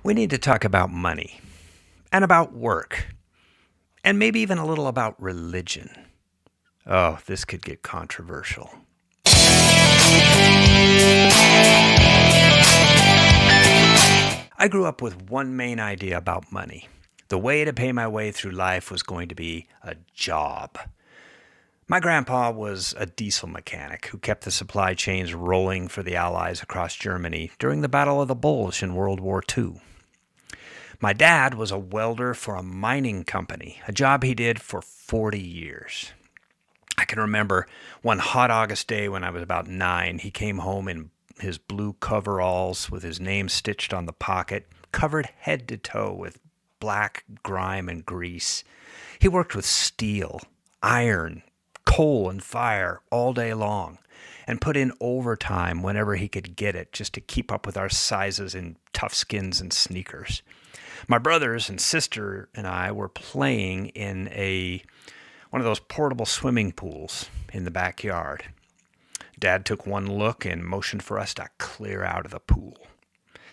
We need to talk about money and about work and maybe even a little about religion. Oh, this could get controversial. I grew up with one main idea about money. The way to pay my way through life was going to be a job. My grandpa was a diesel mechanic who kept the supply chains rolling for the Allies across Germany during the Battle of the Bulge in World War II. My dad was a welder for a mining company, a job he did for 40 years. I can remember one hot August day when I was about 9, he came home in his blue coveralls with his name stitched on the pocket, covered head to toe with black grime and grease. He worked with steel, iron, coal, and fire all day long and put in overtime whenever he could get it just to keep up with our sizes in tough skins and sneakers. My brothers and sister and I were playing in one of those portable swimming pools in the backyard. Dad took one look and motioned for us to clear out of the pool.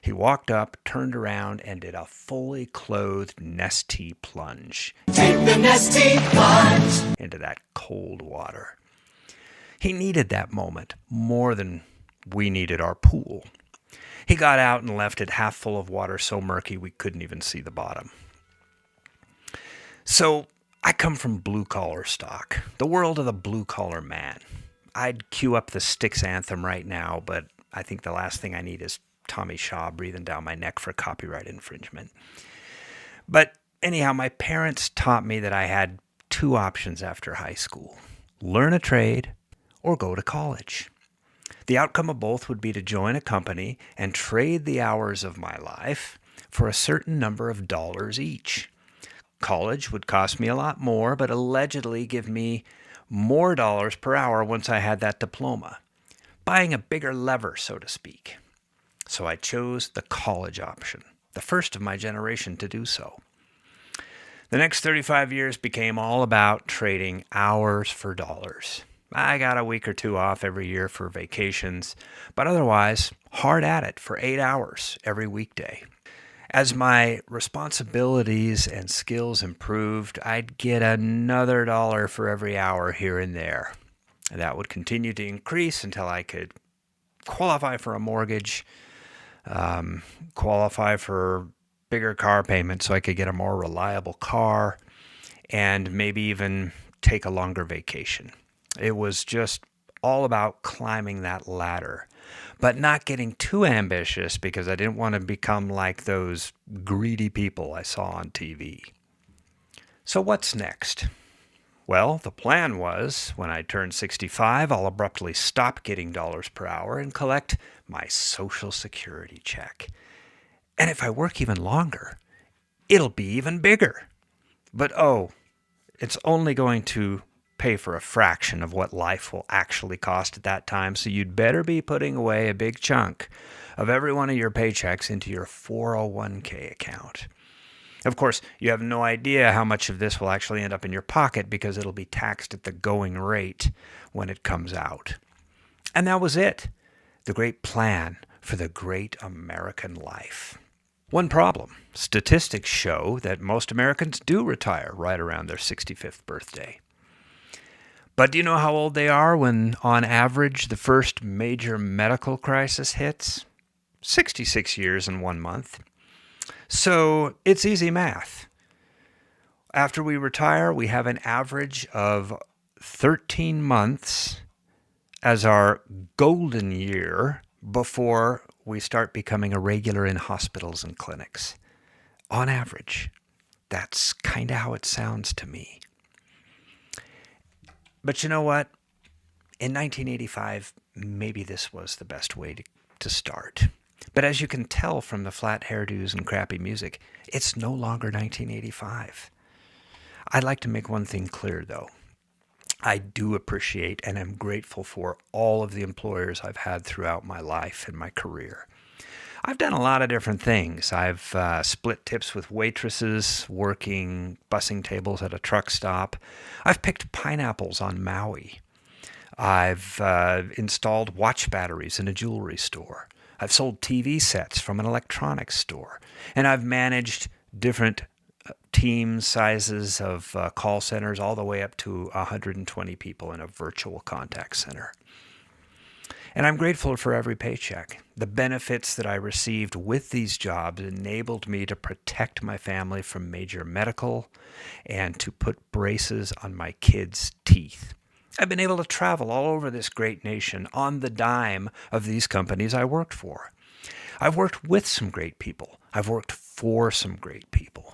He walked up, turned around, and did a fully clothed nesty plunge. Take the nesty plunge into that cold water. He needed that moment more than we needed our pool. He got out and left it half full of water so murky we couldn't even see the bottom. So I come from blue-collar stock, the world of the blue-collar man. I'd cue up the Styx anthem right now, but I think the last thing I need is Tommy Shaw breathing down my neck for copyright infringement. But anyhow, my parents taught me that I had two options after high school: learn a trade or go to college. The outcome of both would be to join a company and trade the hours of my life for a certain number of dollars each. College would cost me a lot more, but allegedly give me more dollars per hour once I had that diploma, buying a bigger lever, so to speak. So I chose the college option, the first of my generation to do so. The next 35 years became all about trading hours for dollars. I got a week or two off every year for vacations, but otherwise hard at it for 8 hours every weekday. As my responsibilities and skills improved, I'd get another dollar for every hour here and there. And that would continue to increase until I could qualify for a mortgage, qualify for bigger car payments so I could get a more reliable car, and maybe even take a longer vacation. It was just all about climbing that ladder, but not getting too ambitious because I didn't want to become like those greedy people I saw on TV. So what's next? Well, the plan was, when I turned 65, I'll abruptly stop getting dollars per hour and collect my Social Security check. And if I work even longer, it'll be even bigger. But it's only going to pay for a fraction of what life will actually cost at that time, so you'd better be putting away a big chunk of every one of your paychecks into your 401k account. Of course, you have no idea how much of this will actually end up in your pocket because it'll be taxed at the going rate when it comes out. And that was it. The great plan for the great American life. One problem: statistics show that most Americans do retire right around their 65th birthday. But do you know how old they are when, on average, the first major medical crisis hits? 66 years and 1 month. So it's easy math. After we retire, we have an average of 13 months as our golden year before we start becoming a regular in hospitals and clinics. On average. That's kind of how it sounds to me. But you know what? In 1985, maybe this was the best way to start. But as you can tell from the flat hairdos and crappy music, it's no longer 1985. I'd like to make one thing clear, though. I do appreciate and am grateful for all of the employers I've had throughout my life and my career. I've done a lot of different things. I've split tips with waitresses, working bussing tables at a truck stop. I've picked pineapples on Maui. I've installed watch batteries in a jewelry store. I've sold TV sets from an electronics store. And I've managed different team sizes of call centers all the way up to 120 people in a virtual contact center. And I'm grateful for every paycheck. The benefits that I received with these jobs enabled me to protect my family from major medical and to put braces on my kids' teeth. I've been able to travel all over this great nation on the dime of these companies I worked for. I've worked with some great people. I've worked for some great people.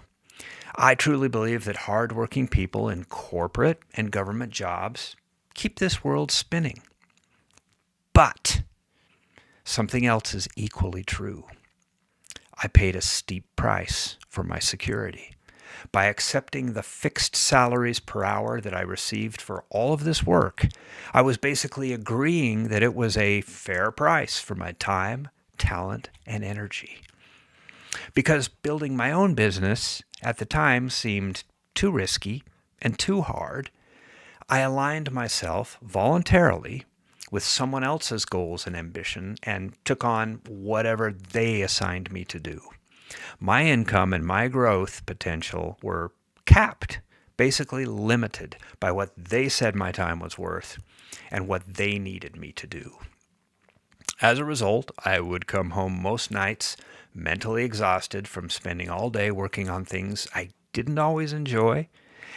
I truly believe that hardworking people in corporate and government jobs keep this world spinning. But something else is equally true. I paid a steep price for my security. By accepting the fixed salaries per hour that I received for all of this work, I was basically agreeing that it was a fair price for my time, talent, and energy. Because building my own business at the time seemed too risky and too hard, I aligned myself voluntarily with someone else's goals and ambition and took on whatever they assigned me to do. My income and my growth potential were capped, basically limited by what they said my time was worth and what they needed me to do. As a result, I would come home most nights mentally exhausted from spending all day working on things I didn't always enjoy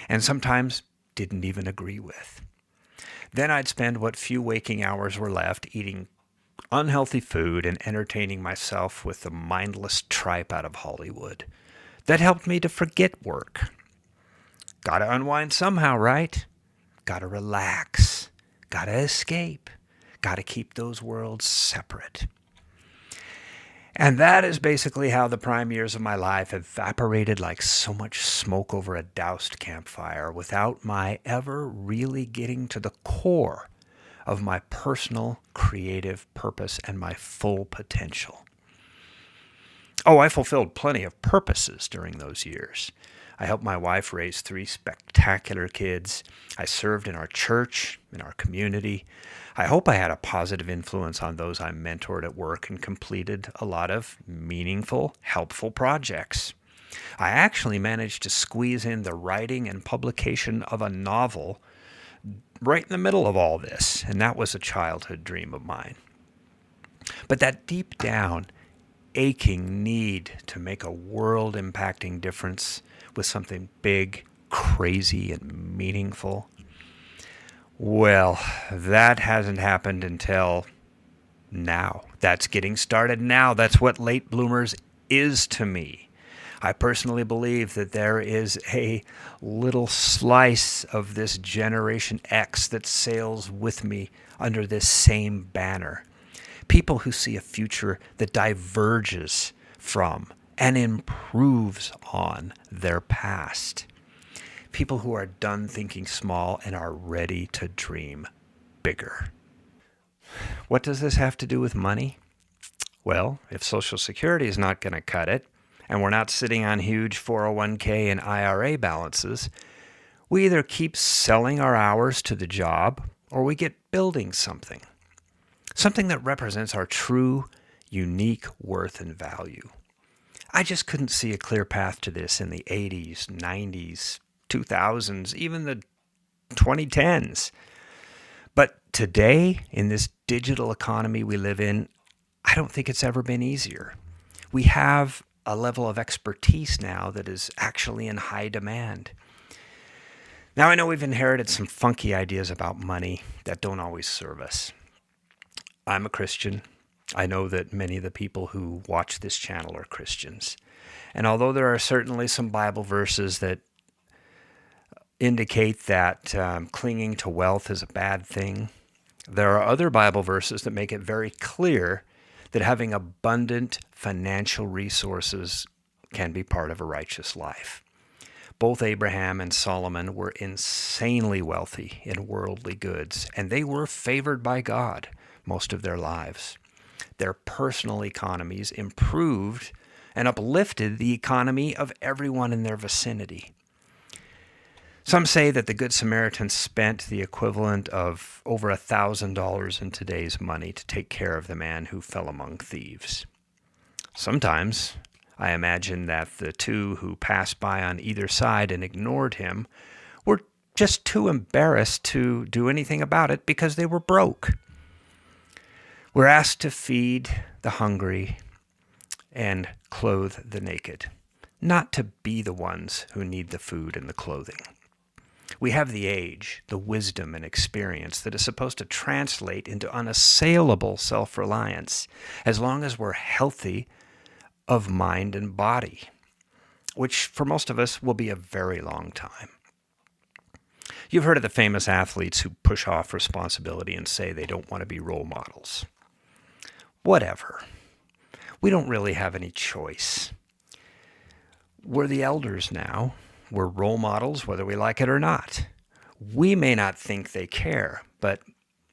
and sometimes didn't even agree with. Then I'd spend what few waking hours were left eating unhealthy food and entertaining myself with the mindless tripe out of Hollywood. That helped me to forget work. Gotta unwind somehow, right? Gotta relax. Gotta escape. Gotta keep those worlds separate. And that is basically how the prime years of my life evaporated like so much smoke over a doused campfire without my ever really getting to the core of my personal creative purpose and my full potential. Oh, I fulfilled plenty of purposes during those years. I helped my wife raise 3 spectacular kids. I served in our church, in our community. I hope I had a positive influence on those I mentored at work and completed a lot of meaningful, helpful projects. I actually managed to squeeze in the writing and publication of a novel right in the middle of all this, and that was a childhood dream of mine. But that deep down, aching need to make a world-impacting difference with something big, crazy, and meaningful, well, that hasn't happened until now. That's getting started now. That's what late bloomers is to me. I personally believe that there is a little slice of this Generation X that sails with me under this same banner. People who see a future that diverges from and improves on their past. People who are done thinking small and are ready to dream bigger. What does this have to do with money? Well, if Social Security is not going to cut it, and we're not sitting on huge 401k and IRA balances, we either keep selling our hours to the job or we get building something that represents our true, unique worth and value. I just couldn't see a clear path to this in the 80s, 90s, 2000s, even the 2010s. But today, in this digital economy we live in, I don't think it's ever been easier. We have a level of expertise now that is actually in high demand. Now, I know we've inherited some funky ideas about money that don't always serve us. I'm a Christian. I know that many of the people who watch this channel are Christians. And although there are certainly some Bible verses that indicate that clinging to wealth is a bad thing, there are other Bible verses that make it very clear that having abundant financial resources can be part of a righteous life. Both Abraham and Solomon were insanely wealthy in worldly goods, and they were favored by God most of their lives. Their personal economies improved and uplifted the economy of everyone in their vicinity. Some say that the Good Samaritan spent the equivalent of over $1,000 in today's money to take care of the man who fell among thieves. Sometimes I imagine that the two who passed by on either side and ignored him were just too embarrassed to do anything about it because they were broke. We're asked to feed the hungry and clothe the naked, not to be the ones who need the food and the clothing. We have the age, the wisdom, and experience that is supposed to translate into unassailable self-reliance as long as we're healthy of mind and body, which for most of us will be a very long time. You've heard of the famous athletes who push off responsibility and say they don't want to be role models. Whatever. We don't really have any choice. We're the elders now. We're role models whether we like it or not. We may not think they care, but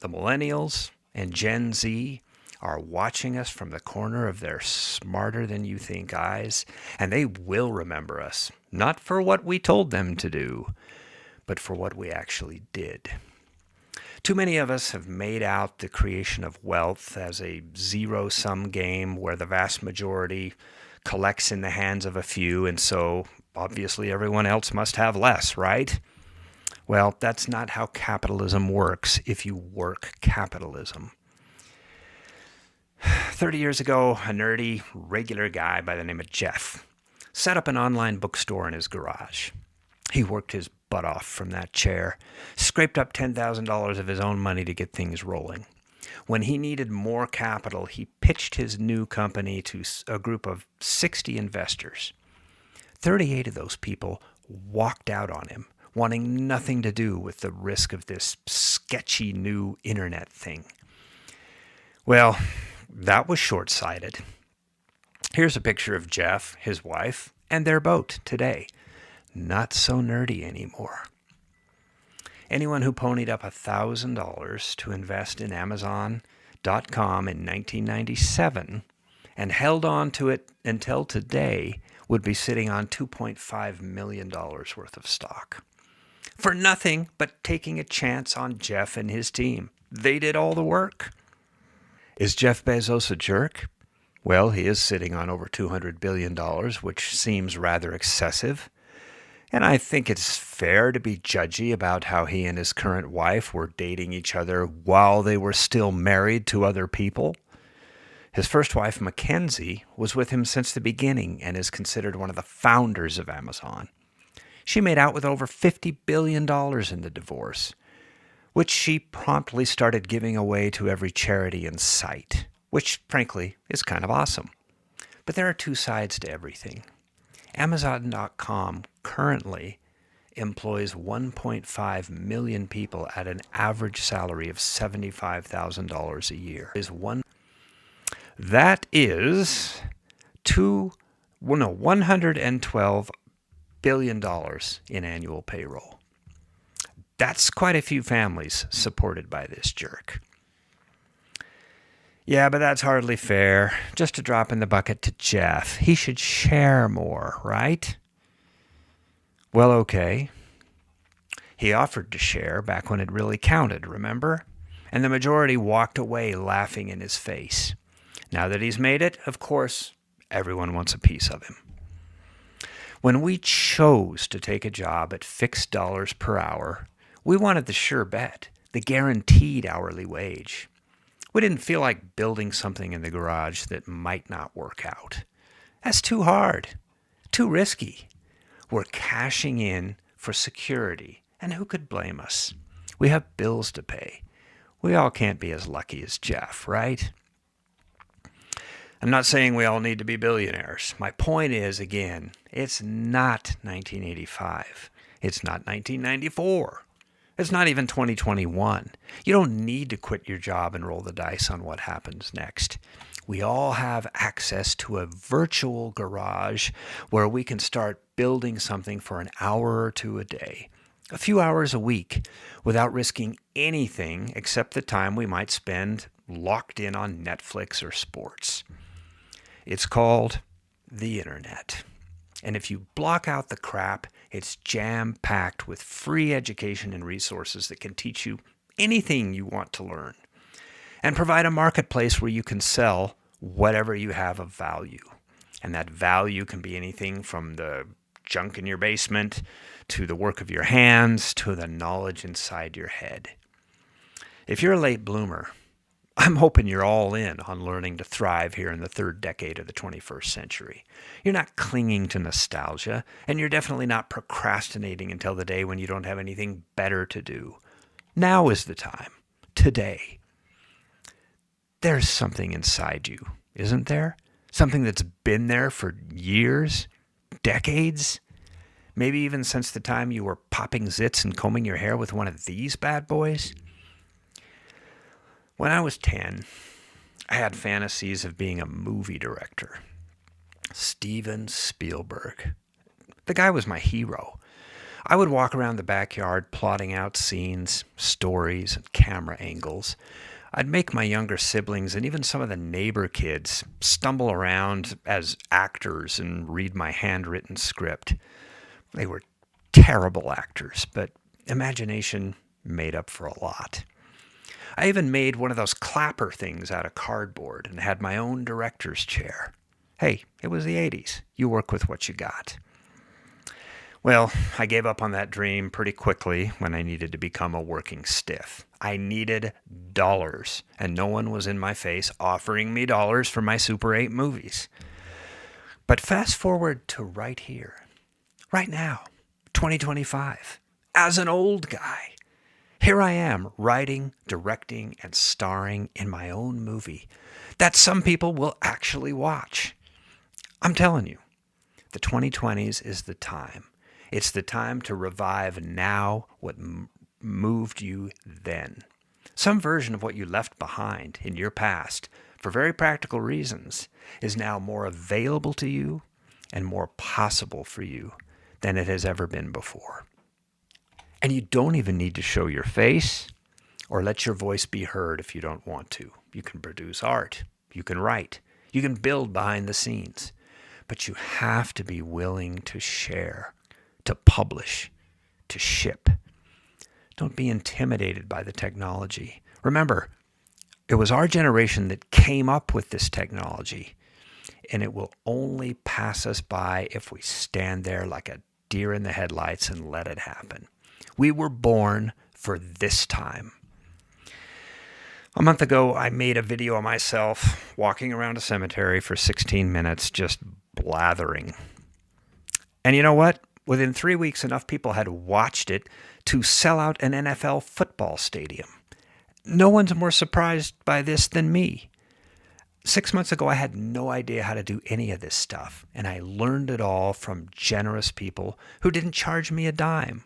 the millennials and Gen Z are watching us from the corner of their smarter than you think eyes, and they will remember us, not for what we told them to do, but for what we actually did. Too many of us have made out the creation of wealth as a zero-sum game where the vast majority collects in the hands of a few, and so obviously everyone else must have less, right? Well, that's not how capitalism works if you work capitalism. 30 years ago, a nerdy, regular guy by the name of Jeff set up an online bookstore in his garage. He worked his butt off from that chair, scraped up $10,000 of his own money to get things rolling. When he needed more capital, he pitched his new company to a group of 60 investors. 38 of those people walked out on him, wanting nothing to do with the risk of this sketchy new internet thing. Well, that was short-sighted. Here's a picture of Jeff, his wife, and their boat today. Not so nerdy anymore. Anyone who ponied up $1,000 to invest in Amazon.com in 1997 and held on to it until today would be sitting on $2.5 million worth of stock. For nothing but taking a chance on Jeff and his team. They did all the work. Is Jeff Bezos a jerk? Well, he is sitting on over $200 billion, which seems rather excessive. And I think it's fair to be judgy about how he and his current wife were dating each other while they were still married to other people. His first wife, Mackenzie, was with him since the beginning and is considered one of the founders of Amazon. She made out with over $50 billion in the divorce, which she promptly started giving away to every charity in sight, which, frankly, is kind of awesome. But there are two sides to everything. Amazon.com currently employs 1.5 million people at an average salary of $75,000 a year. That is $112 billion in annual payroll. That's quite a few families supported by this jerk. Yeah, but that's hardly fair. Just a drop in the bucket to Jeff. He should share more, right? Well, okay. He offered to share back when it really counted, remember? And the majority walked away laughing in his face. Now that he's made it, of course, everyone wants a piece of him. When we chose to take a job at fixed dollars per hour, we wanted the sure bet, the guaranteed hourly wage. We didn't feel like building something in the garage that might not work out. That's too hard, too risky. We're cashing in for security, and who could blame us? We have bills to pay. We all can't be as lucky as Jeff, right? I'm not saying we all need to be billionaires. My point is, again, it's not 1985. It's not 1994. It's not even 2021. You don't need to quit your job and roll the dice on what happens next. We all have access to a virtual garage where we can start building something for an hour or two a day, a few hours a week, without risking anything except the time we might spend locked in on Netflix or sports. It's called the internet. And if you block out the crap, it's jam-packed with free education and resources that can teach you anything you want to learn and provide a marketplace where you can sell whatever you have of value. And that value can be anything from the junk in your basement to the work of your hands to the knowledge inside your head. If you're a late bloomer, I'm hoping you're all in on learning to thrive here in the third decade of the 21st century. You're not clinging to nostalgia, and you're definitely not procrastinating until the day when you don't have anything better to do. Now is the time. Today. There's something inside you, isn't there? Something that's been there for years, decades, maybe even since the time you were popping zits and combing your hair with one of these bad boys. When I was 10, I had fantasies of being a movie director. Steven Spielberg. The guy was my hero. I would walk around the backyard plotting out scenes, stories, and camera angles. I'd make my younger siblings and even some of the neighbor kids stumble around as actors and read my handwritten script. They were terrible actors, but imagination made up for a lot. I even made one of those clapper things out of cardboard and had my own director's chair. Hey, it was the 80s. You work with what you got. Well, I gave up on that dream pretty quickly when I needed to become a working stiff. I needed dollars, and no one was in my face offering me dollars for my Super 8 movies. But fast forward to right here, right now, 2025, as an old guy. Here I am, writing, directing, and starring in my own movie that some people will actually watch. I'm telling you, the 2020s is the time. It's the time to revive now what moved you then. Some version of what you left behind in your past, for very practical reasons, is now more available to you and more possible for you than it has ever been before. And you don't even need to show your face or let your voice be heard if you don't want to. You can produce art. You can write. You can build behind the scenes. But you have to be willing to share, to publish, to ship. Don't be intimidated by the technology. Remember, it was our generation that came up with this technology, and it will only pass us by if we stand there like a deer in the headlights and let it happen. We were born for this time. A month ago, I made a video of myself walking around a cemetery for 16 minutes, just blathering. And you know what? Within 3 weeks, enough people had watched it to sell out an NFL football stadium. No one's more surprised by this than me. 6 months ago, I had no idea how to do any of this stuff, and I learned it all from generous people who didn't charge me a dime.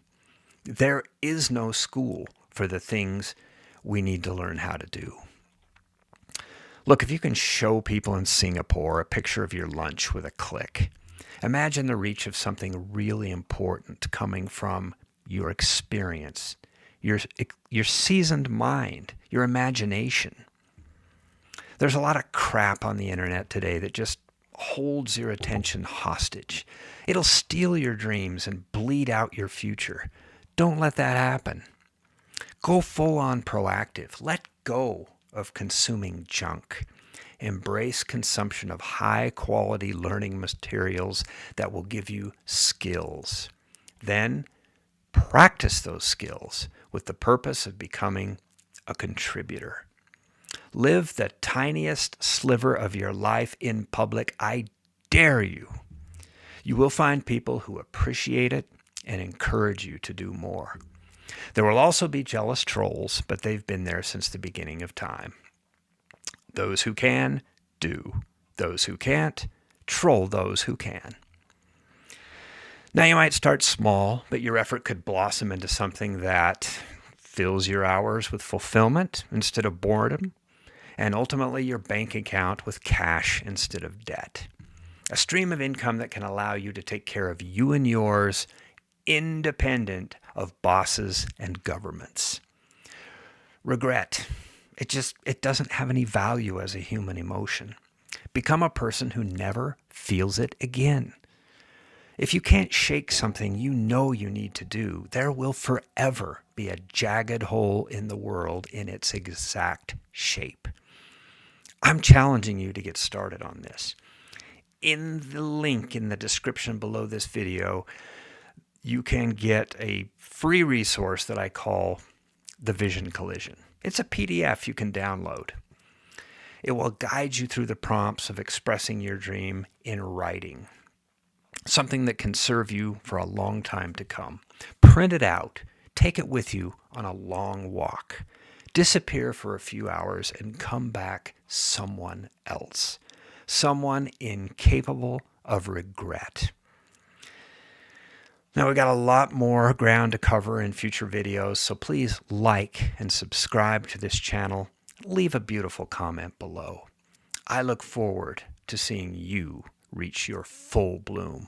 There is no school for the things we need to learn how to do. Look, if you can show people in Singapore a picture of your lunch with a click, imagine the reach of something really important coming from your experience, your seasoned mind, your imagination. There's a lot of crap on the internet today that just holds your attention hostage. It'll steal your dreams and bleed out your future. Don't let that happen. Go full on proactive. Let go of consuming junk. Embrace consumption of high quality learning materials that will give you skills. Then practice those skills with the purpose of becoming a contributor. Live the tiniest sliver of your life in public. I dare you. You will find people who appreciate it and encourage you to do more. There will also be jealous trolls, but they've been there since the beginning of time. Those who can, do. Those who can't, troll those who can. Now you might start small, but your effort could blossom into something that fills your hours with fulfillment instead of boredom, and ultimately your bank account with cash instead of debt. A stream of income that can allow you to take care of you and yours, independent of bosses and governments. Regret. It doesn't have any value as a human emotion. Become a person who never feels it again. If you can't shake something you know you need to do, there will forever be a jagged hole in the world in its exact shape. I'm challenging you to get started on this. In the link in the description below this video, you can get a free resource that I call the Vision Collision. It's a PDF you can download. It will guide you through the prompts of expressing your dream in writing, something that can serve you for a long time to come. Print it out, take it with you on a long walk, disappear for a few hours, and come back someone else, someone incapable of regret. Now, we got a lot more ground to cover in future videos, so please like and subscribe to this channel. Leave a beautiful comment below. I look forward to seeing you reach your full bloom.